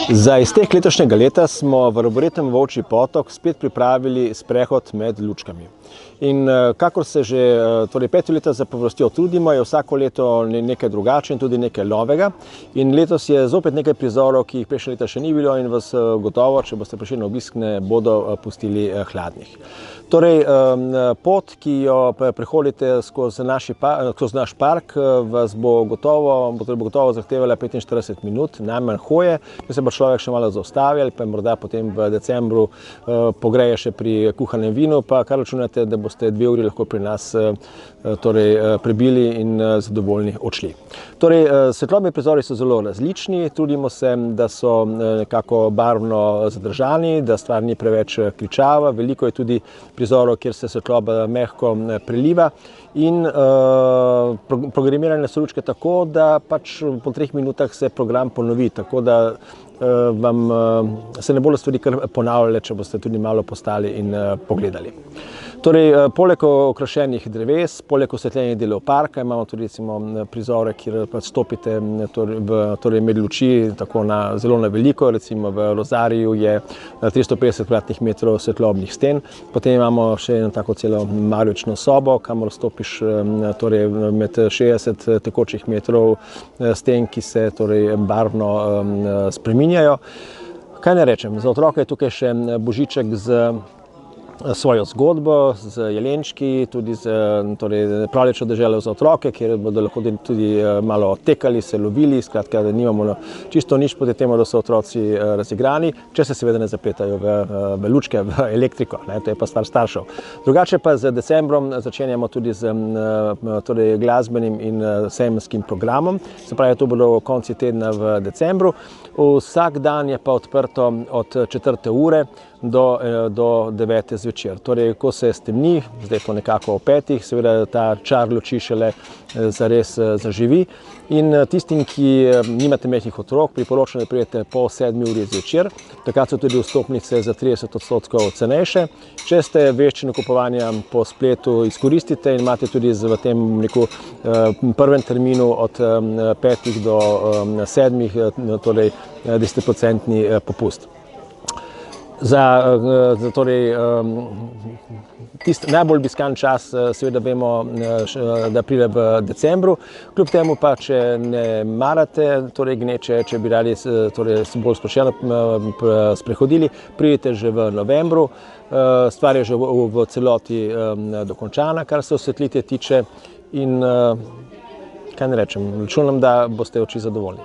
Za iztek letošnjega leta smo v arboretum Volčji potok spet pripravili sprehod med lučkami. In kakor se že 5 leta zapovrstjo trudimo, je vsako leto nekaj drugače in tudi nekaj novega. In letos je zopet nekaj prizorov, ki jih prejšnje leta še ni bilo in vas gotovo, če boste prišli na obisk, ne bodo pustili hladnih. Torej, pot, ki jo prehodite skozi naš park, vas bo gotovo zahtevala 45 minut, najmanj hoje, če se bo človek še malo zaustavi ali pa morda potem v decembru pogreje še pri kuhanem vinu, pa kar računate, da boste 2 uri lahko pri nas prebili in zadovoljni odšli. Torej, svetlobni prizori so zelo različni, trudimo se, da so nekako barvno zadržani, da stvar ni preveč kričava, veliko je tudi prizorov, kjer se svetloba mehko preliva in programirane so lučke tako, da pač po 3 minutah se program ponovi, tako da vam se ne bodo stvari kar ponavljale, če boste tudi malo postali in pogledali. Torej, poleg okrašenih dreves, poleg osvetljenih delov parka imamo tudi recimo prizore, kjer stopite med luči tako zelo na veliko, recimo v Lozariju je 350 kvadratnih metrov svetlobnih sten, potem imamo še eno tako celo marvično sobo, kamor stopiš med 60 tekočih metrov sten, ki se barvno spreminjajo. Kaj ne rečem, za otroke je tukaj še Božiček z svojo zgodbo, z jelenčki, tudi z pravljično deželo za otroke, kjer bodo lahko tudi malo tekali, se lovili, skratka, da nimamo čisto nič proti temu, da so otroci razigrani, če se seveda ne zapletajo v lučke, v elektriko, to je pa stvar staršev. Drugače pa z decembrom začenjamo tudi z glasbenim in sejemskim programom, se pravi, to bodo konci tedna v decembru. Vsak dan je pa odprto od 4. ure do 9. zvečer. Torej, ko se stemni, zdaj to nekako o 5, seveda ta čar luči šele zares zaživi. In tistim, ki nimate majhnih otrok, priporočam, da pridete po 7. uri zvečer. Takrat so tudi vstopnice za 30% cenejše. Če ste vešči nakupovanja po spletu, izkoristite in imate tudi v tem prvem terminu od 5 do 7, torej 10% popust. Najbolj obiskan čas seveda vemo, da pride v decembru. Kljub temu pa, če ne marate gneče, če bi radi se bolj sproščeno sprehodili, pridite že v novembru. Stvar je že v celoti dokončana, kar se osvetlitve tiče in kaj ne rečem, računam, da boste oči zadovoljni.